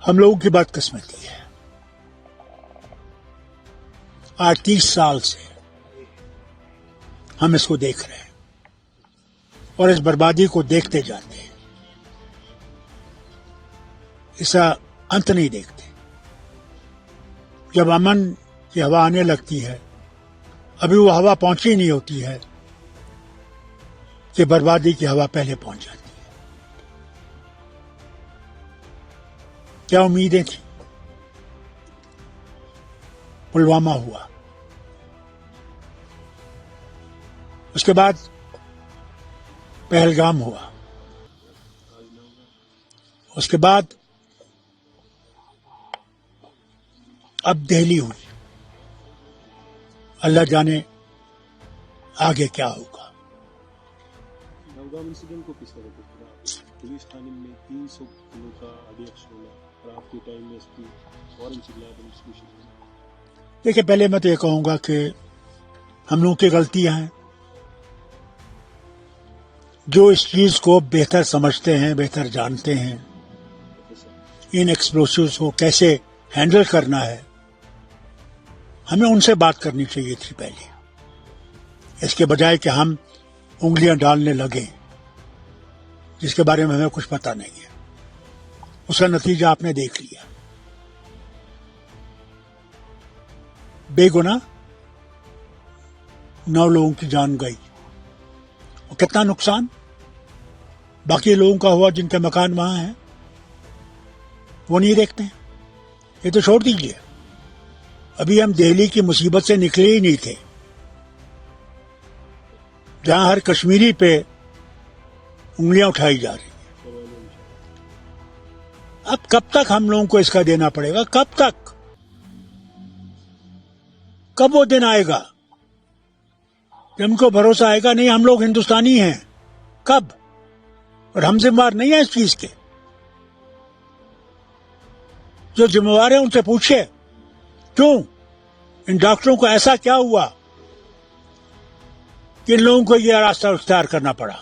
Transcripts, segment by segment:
ہم لوگوں کی بدقسمتی ہے، آج 30 سال سے ہم اس کو دیکھ رہے ہیں اور اس بربادی کو دیکھتے جاتے ہیں، اس کا انت نہیں دیکھتے۔ جب امن کی ہوا آنے لگتی ہے، ابھی وہ ہوا پہنچی نہیں ہوتی ہے کہ بربادی کی ہوا پہلے پہنچ جاتی ہے۔ کیا امیدیں تھیں؟ پلوامہ ہوا، اس کے بعد پہلگام ہوا، اس کے بعد اب دہلی ہوئی۔ اللہ جانے آگے کیا ہوگا۔ نوگام انسیڈنٹ کو کس طرح دیکھتے ہیں؟ پولیس تھانے میں 300 کلو کا RDX ہونا اور آپ کے ٹائم میں اس کی فوراً سے لائب انویسٹیگیشن۔ دیکھیں، پہلے میں تو یہ کہوں گا کہ ہم لوگوں کی غلطیاں ہیں، جو اس چیز کو بہتر سمجھتے ہیں، بہتر جانتے ہیں، ان ایکسپلوسیوز کو کیسے ہینڈل کرنا ہے، ہمیں ان سے بات کرنی چاہیے تھی پہلے، اس کے بجائے کہ ہم انگلیاں ڈالنے لگیں جس کے بارے میں ہمیں کچھ پتہ نہیں ہے۔ اس کا نتیجہ آپ نے دیکھ لیا، بے گناہ 9 لوگوں کی جان گئی، اور کتنا نقصان باقی لوگوں کا ہوا جن کے مکان وہاں ہیں، وہ نہیں دیکھتے ہیں۔ یہ تو چھوڑ دیجیے، ابھی ہم دہلی کی مصیبت سے نکلے ہی نہیں تھے، جہاں ہر کشمیری پہ انگلیاں اٹھائی جا رہی ہیں۔ اب کب تک ہم لوگوں کو اس کا دینا پڑے گا؟ کب تک؟ کب وہ دن آئے گا کہ ہم کو بھروسہ آئے گا نہیں ہم لوگ ہندوستانی ہیں؟ کب؟ اور ہم ذمہ دار نہیں ہیں اس چیز کے۔ جو ذمہ دار ہیں ان سے پوچھے کیوں ان ڈاکٹروں کو ایسا کیا ہوا کہ ان لوگوں کو یہ راستہ اختیار کرنا پڑا؟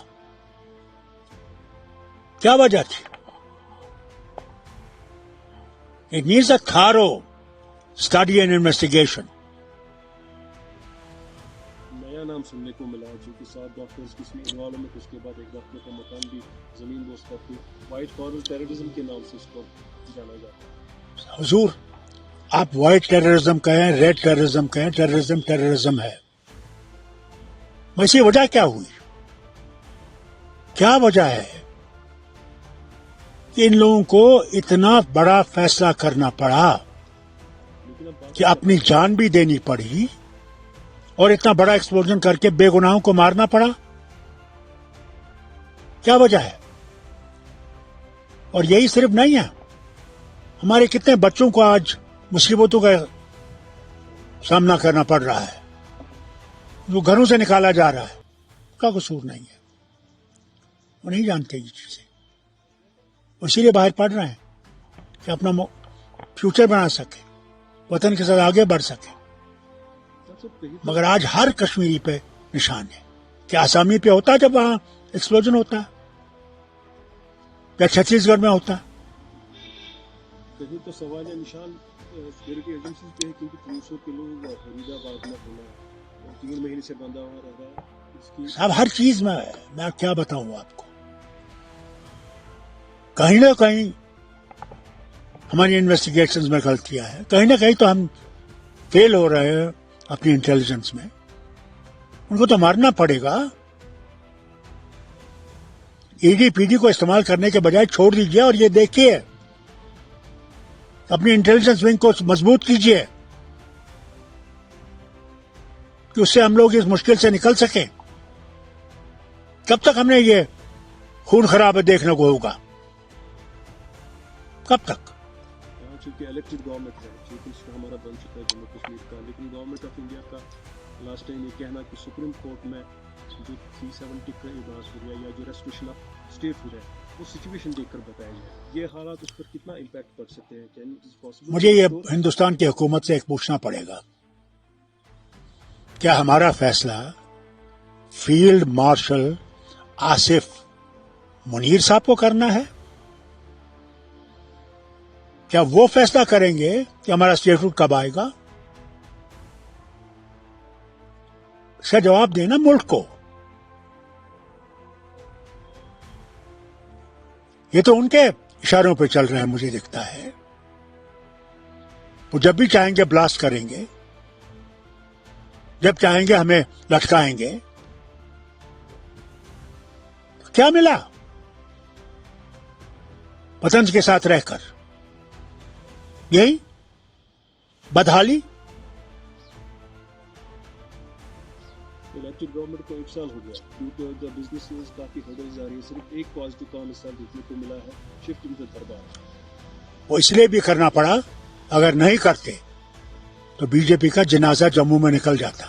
کیا وجہ تھی؟ It needs a thorough study and investigation. نیا نام سننے کو ملا جو کہ 7 ڈاکٹرز کی انوالومنٹ، اس کے بعد ایک ڈاکٹر کا مکان بھی زمین بوس پر تھی، وائٹ کارنر ٹیررزم کے نام سے اس کو جانا جاتا ہے۔ حضور، آپ وائٹ ٹیررزم کہیں، ریڈ ٹیررزم کہیں، ٹیررزم ہے۔ ویسی وجہ کیا ہوئی؟ کیا وجہ ہے کہ ان لوگوں کو اتنا بڑا فیصلہ کرنا پڑا کہ اپنی جان بھی دینی پڑی اور اتنا بڑا ایکسپلوژن کر کے بے گناہوں کو مارنا پڑا؟ کیا وجہ ہے؟ اور یہی صرف نہیں ہے، ہمارے کتنے بچوں کو آج مصیبتوں کا سامنا کرنا پڑ رہا ہے، جو گھروں سے نکالا جا رہا ہے، اس کا قصور نہیں ہے، وہ نہیں جانتے یہ چیزیں، اسی لیے باہر پڑھ رہے ہیں کہ اپنا فیوچر بنا سکے، وطن کے ساتھ آگے بڑھ سکے۔ مگر آج ہر کشمیری پہ نشان ہے کہ آسامی پہ ہوتا ہے جب وہاں ایکسپلوژن ہوتا ہے، یا چھتیس گڑھ میں ہوتا ہے۔ کہیں تو سوال نشان سیکورٹی ایجنسیز پہ ہے، کیونکہ 300 کلو فرید آباد میں ہونا 3 مہینے سے بندہ ہوا رہا ہے اس کی۔ صاحب ہر چیز میں کیا بتاؤں آپ کو، کہیں نہ کہیں ہماری انویسٹیگیشنز میں غلطیاں ہیں، کہیں نہ کہیں تو ہم فیل ہو رہے ہیں اپنی انٹیلیجنس میں۔ ان کو تو مارنا پڑے گا، ED کو استعمال کرنے کے بجائے چھوڑ دیجیے اور یہ دیکھیے، اپنی انٹیلیجنس ونگ کو مضبوط کیجیے کہ اس سے ہم لوگ اس مشکل سے نکل سکیں۔ کب تک ہم نے یہ خون خراب دیکھنے کو ہوگا؟ کب تک؟ چونکہ الیکٹڈ گورنمنٹ ہے، چیف منسٹر ہمارا بن چکا ہے جموں کشمیر کا، لیکن گورنمنٹ آف انڈیا کا لاسٹ ٹائم یہ کہنا کہ سپریم کورٹ میں جو 370 کا اعزاز ہو گیا یا جو ریسٹریکشن آف اسٹیٹ ہو جائے، وہ سچویشن دیکھ کر بتایا جائے، یہ حالات اس پر کتنا امپیکٹ پڑ سکتے ہیں؟ مجھے یہ ہندوستان کی حکومت سے ایک پوچھنا پڑے گا، کیا ہمارا فیصلہ فیلڈ مارشل آصف منیر صاحب کو کرنا ہے کیا وہ فیصلہ کریں گے کہ ہمارا اسٹیٹوٹ کب آئے گا؟ اس کا جواب دینا ملک کو. یہ تو ان کے اشاروں پہ چل رہے ہیں مجھے دکھتا ہے. وہ جب بھی چاہیں گے بلاسٹ کریں گے، جب چاہیں گے ہمیں لٹکائیں گے. کیا ملا وطن کے ساتھ رہ کر؟ یہی بدحالی. الیکٹڈ گورنمنٹ کو 1 سال ہو گیا. کیونکہ بزنس کافی ہرڈلز آ رہی ہے. صرف ایک پازیٹیو کام اس سال دیکھنے کو ملا ہے، شفٹنگ ٹو دربار. وہ اس لیے بھی کرنا پڑا، اگر نہیں کرتے تو بی جے پی کا جنازہ جموں میں نکل جاتا.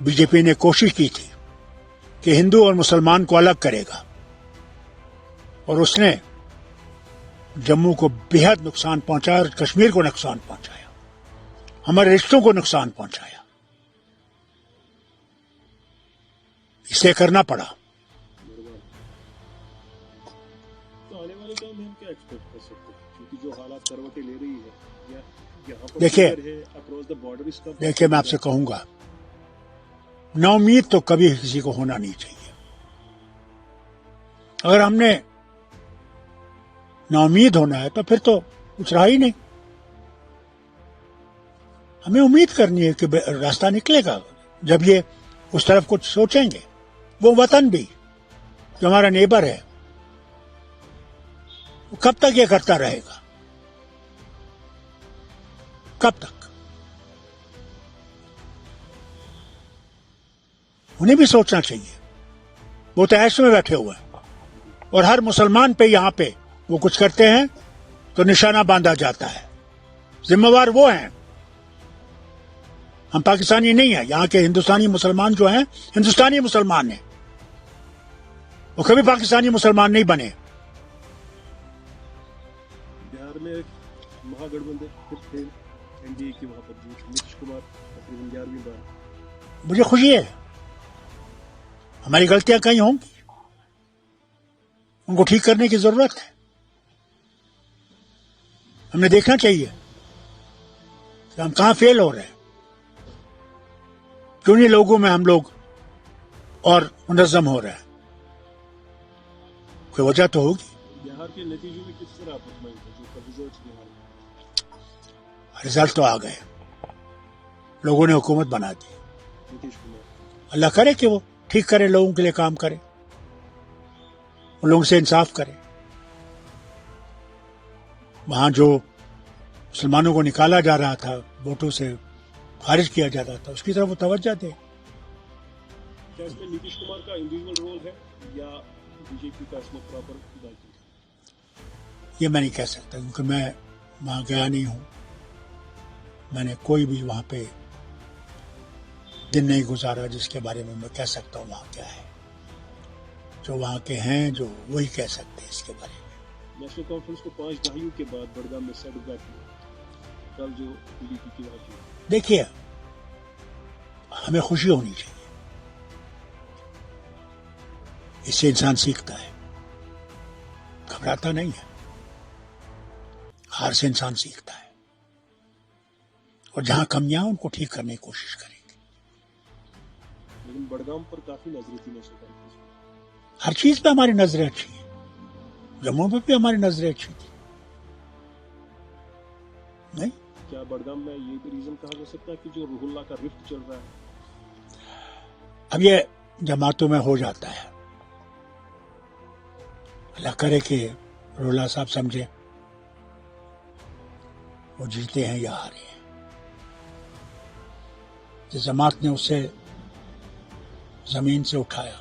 بی جے پی نے کوشش کی تھی کہ ہندو اور مسلمان کو الگ کرے گا، اور اس نے جموں کو بےحد نقصان پہنچایا اور کشمیر کو نقصان پہنچایا، ہمارے رشتوں کو نقصان پہنچایا. اسے کرنا پڑا. تو آنے والے ٹائم میں ہم کیا ایکسپیکٹ کر سکتے ہیں؟ کیونکہ جو حالات کروٹیں لے رہی ہے یا یہاں پر دیکھیے اکراس دا بارڈر اس کا. دیکھیے میں آپ سے کہوں گا، نا امید تو کبھی کسی کو ہونا نہیں چاہیے. اگر ہم نے نا امید ہونا ہے تو پھر تو کچھ رہا ہی نہیں. ہمیں امید کرنی ہے کہ راستہ نکلے گا. جب یہ اس طرف کچھ سوچیں گے، وہ وطن بھی جو ہمارا نیبر ہے، وہ کب تک یہ کرتا رہے گا؟ کب تک؟ انہیں بھی سوچنا چاہیے. وہ تو ایش میں بیٹھے ہوئے ہیں، اور ہر مسلمان پہ یہاں پہ وہ کچھ کرتے ہیں تو نشانہ باندھا جاتا ہے. ذمہ وار وہ ہیں، ہم پاکستانی نہیں ہیں. یہاں کے ہندوستانی مسلمان جو ہیں ہندوستانی مسلمان ہیں، وہ کبھی پاکستانی مسلمان نہیں بنے. بہار میں مہا گٹھ بندھن پھر تھے این ڈی اے کی، وہاں پر نتیش کمار تقریباً 11ویں بار. مجھے خوشی ہے. ہماری غلطیاں کہیں ہوں گی، ان کو ٹھیک کرنے کی ضرورت ہے. ہم نے دیکھنا چاہیے کہ ہم کہاں فیل ہو رہے ہیں. کیوں نہیں لوگوں میں ہم لوگ اور منظم ہو رہے ہیں؟ کوئی وجہ تو ہوگی. بہار کے نتیجے میں کس طرح آپ مطمئن تھے جو ریزلٹس بہار میں؟ رزلٹ تو آ گئے، لوگوں نے حکومت بنا دی. نتیش کمار اللہ کرے کہ وہ ٹھیک کرے، لوگوں کے لیے کام کرے، ان لوگوں سے انصاف کرے. وہاں جو مسلمانوں کو نکالا جا رہا تھا، ووٹوں سے خارج کیا جاتا تھا، اس کی طرف وہ توجہ دے. کیا اس میں نتیش کمار کا انڈیویجول رول ہے یا بی جے پی کا اس میں پراپر دائتو؟ یہ میں نہیں کہہ سکتا، کیونکہ میں وہاں گیا نہیں ہوں. میں نے کوئی بھی وہاں پہ دن نہیں گزارا جس کے بارے میں کہہ سکتا ہوں وہاں کیا ہے. جو وہاں کے ہیں جو وہی کہہ سکتے ہیں اس کے بارے میں. نیشنل کانفرنس کو 5 دہائیوں کے بعد بڑگام میں سیٹ بیک ہوا. کل جو پی ڈی پی کی بات ہوئی، دیکھیے ہمیں خوشی ہونی چاہیے. اس سے انسان سیکھتا ہے، گھبراتا نہیں ہے. ہار سے انسان سیکھتا ہے، اور جہاں کمیاں ان کو ٹھیک کرنے کی کوشش کریں گے. لیکن بڑگام پر کافی نظریں تھی نیشنل کانفرنس میں. ہر چیز پہ ہماری نظریں اچھی ہیں. جموں پہ بھی ہماری نظریں اچھی تھی. نہیں کیا بڑگام میں یہ بھی ریزن کہا جا سکتا ہے کہ جو روح اللہ کا رفٹ چل رہا ہے؟ اب یہ جماعتوں میں ہو جاتا ہے. اللہ کرے کہ رولا صاحب سمجھے وہ جیتے ہیں یا ہارے ہیں. جس جماعت نے اسے زمین سے اٹھایا،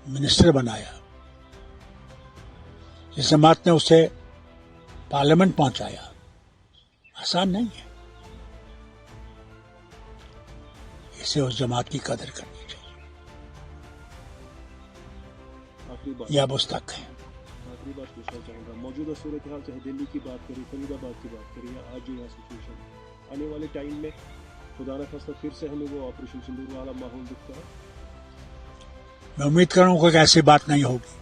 منسٹر بنایا، جس جماعت نے اسے پارلیمنٹ پہنچایا، آسان نہیں ہے. اسے اس جماعت کی قدر کرنی چاہیے. آخری بات یہ اب اس تک ہے. آخری بات پوچھنا چاہوں گا، موجودہ صورتحال چاہے دلی کی بات کریں، فرید آباد کی بات کریں، یا آج جو یہاں سچویشن، آنے والے ٹائم میں خدا نہ خواستہ پھر سے ہمیں وہ آپریشن سندور والا ماحول دکھتا ہے؟ میں امید کروں گا کہ ایسی بات نہیں ہوگی.